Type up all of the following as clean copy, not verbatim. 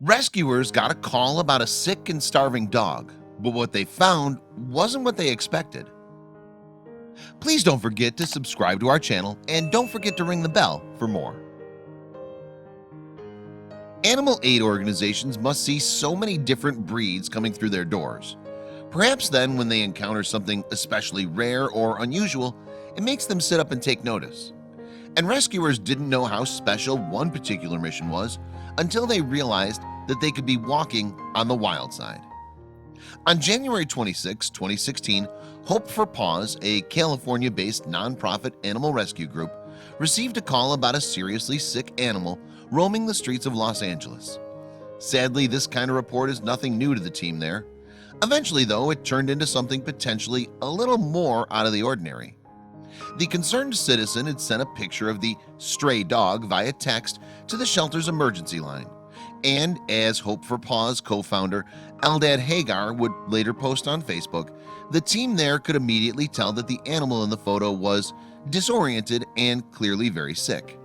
Rescuers got a call about a sick and starving dog, but what they found wasn't what they expected. Please don't forget to subscribe to our channel and don't forget to ring the bell for more. Animal aid organizations must see so many different breeds coming through their doors. Perhaps then when they encounter something especially rare or unusual, it makes them sit up and take notice. And rescuers didn't know how special one particular mission was until they realized that they could be walking on the wild side. On January 26, 2016, Hope for Paws, a California-based nonprofit animal rescue group, received a call about a seriously sick animal roaming the streets of Los Angeles. Sadly, this kind of report is nothing new to the team there. Eventually, though, it turned into something potentially a little more out of the ordinary. The concerned citizen had sent a picture of the stray dog via text to the shelter's emergency line, and as Hope for Paws co-founder Eldad Hagar would later post on Facebook, the team there could immediately tell that the animal in the photo was disoriented and clearly very sick.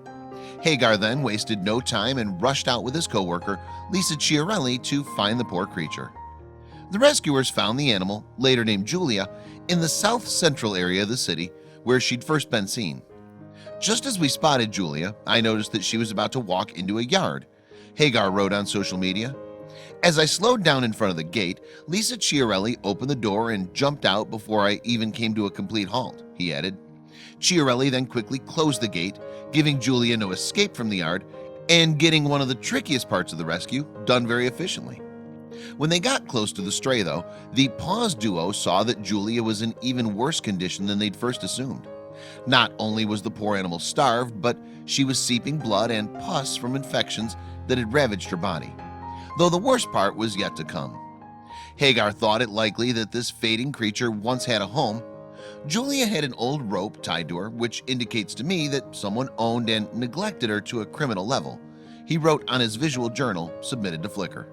Hagar then wasted no time and rushed out with his co-worker Lisa Chiarelli to find the poor creature. The rescuers found the animal, later named Julia, in the south central area of the city where she'd first been seen. Just as we spotted Julia, I noticed that she was about to walk into a yard, Hagar wrote on social media. As I slowed down in front of the gate, Lisa Chiarelli opened the door and jumped out before I even came to a complete halt, he added. Chiarelli then quickly closed the gate, giving Julia no escape from the yard and getting one of the trickiest parts of the rescue done very efficiently. When they got close to the stray, though, the Paws duo saw that Julia was in even worse condition than they'd first assumed. Not only was the poor animal starved, but she was seeping blood and pus from infections that had ravaged her body, though the worst part was yet to come. Hagar thought it likely that this fading creature once had a home. Julia had an old rope tied to her, which indicates to me that someone owned and neglected her to a criminal level, he wrote on his visual journal submitted to Flickr.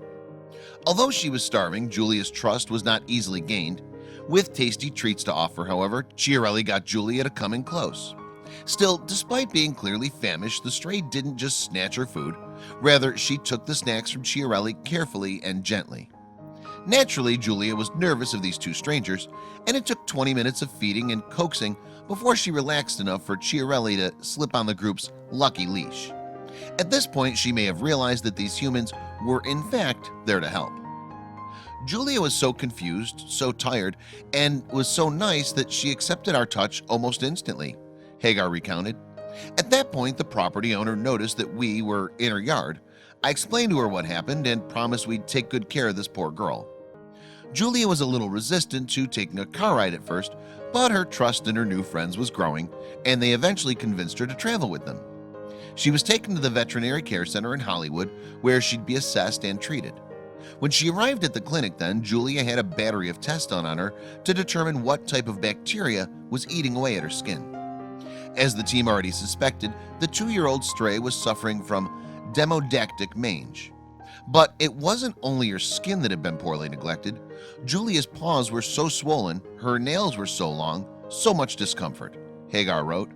Although she was starving, Julia's trust was not easily gained. With tasty treats to offer, however, Chiarelli got Julia to come in close. Still, despite being clearly famished, the stray didn't just snatch her food. Rather, she took the snacks from Chiarelli carefully and gently. Naturally, Julia was nervous of these two strangers, and it took 20 minutes of feeding and coaxing before she relaxed enough for Chiarelli to slip on the group's lucky leash. At this point, she may have realized that these humans were in fact there to help. Julia was so confused, so tired, and was so nice that she accepted our touch almost instantly, Hagar recounted. At that point, the property owner noticed that we were in her yard. I explained to her what happened and promised we'd take good care of this poor girl. Julia was a little resistant to taking a car ride at first, but her trust in her new friends was growing, and they eventually convinced her to travel with them. She was taken to the veterinary care center in Hollywood, where she'd be assessed and treated. When she arrived at the clinic then, Julia had a battery of tests done on her to determine what type of bacteria was eating away at her skin. As the team already suspected, the 2-year-old stray was suffering from demodactic mange. But it wasn't only her skin that had been poorly neglected. Julia's paws were so swollen, her nails were so long, so much discomfort, Hagar wrote.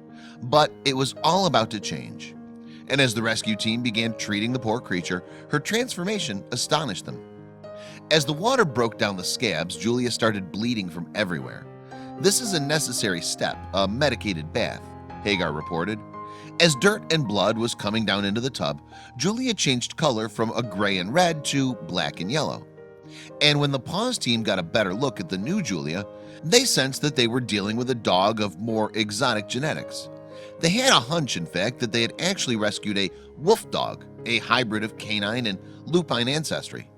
But it was all about to change. And as the rescue team began treating the poor creature, her transformation astonished them. As the water broke down the scabs, Julia started bleeding from everywhere. This is a necessary step, a medicated bath, Hagar reported. As dirt and blood was coming down into the tub, Julia changed color from a gray and red to black and yellow. And when the Paws team got a better look at the new Julia, they sensed that they were dealing with a dog of more exotic genetics. They had a hunch, in fact, that they had actually rescued a wolf dog, a hybrid of canine and lupine ancestry.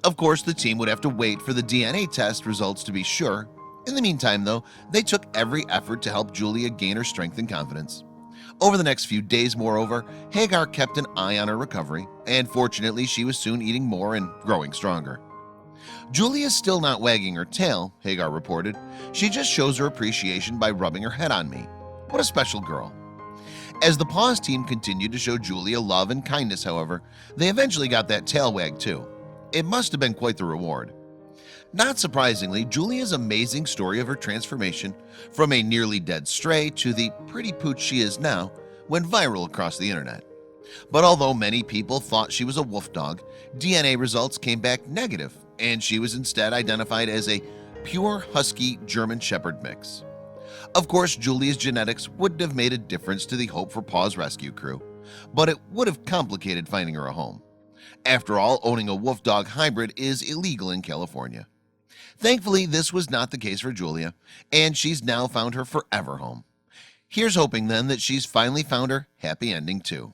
Of course, the team would have to wait for the DNA test results to be sure. In the meantime, though, they took every effort to help Julia gain her strength and confidence. Over the next few days, moreover, Hagar kept an eye on her recovery, and fortunately, she was soon eating more and growing stronger. Julia's still not wagging her tail, Hagar reported. She just shows her appreciation by rubbing her head on me. What a special girl. As the Paws team continued to show Julia love and kindness, however, they eventually got that tail wag too. It must have been quite the reward. Not surprisingly, Julia's amazing story of her transformation from a nearly dead stray to the pretty pooch she is now went viral across the internet. But although many people thought she was a wolf dog, DNA results came back negative, and she was instead identified as a pure Husky German Shepherd mix. Of course, Julia's genetics wouldn't have made a difference to the Hope for Paws rescue crew, but it would have complicated finding her a home. After all, owning a wolf dog hybrid is illegal in California. Thankfully, this was not the case for Julia, and she's now found her forever home. Here's hoping then that she's finally found her happy ending too.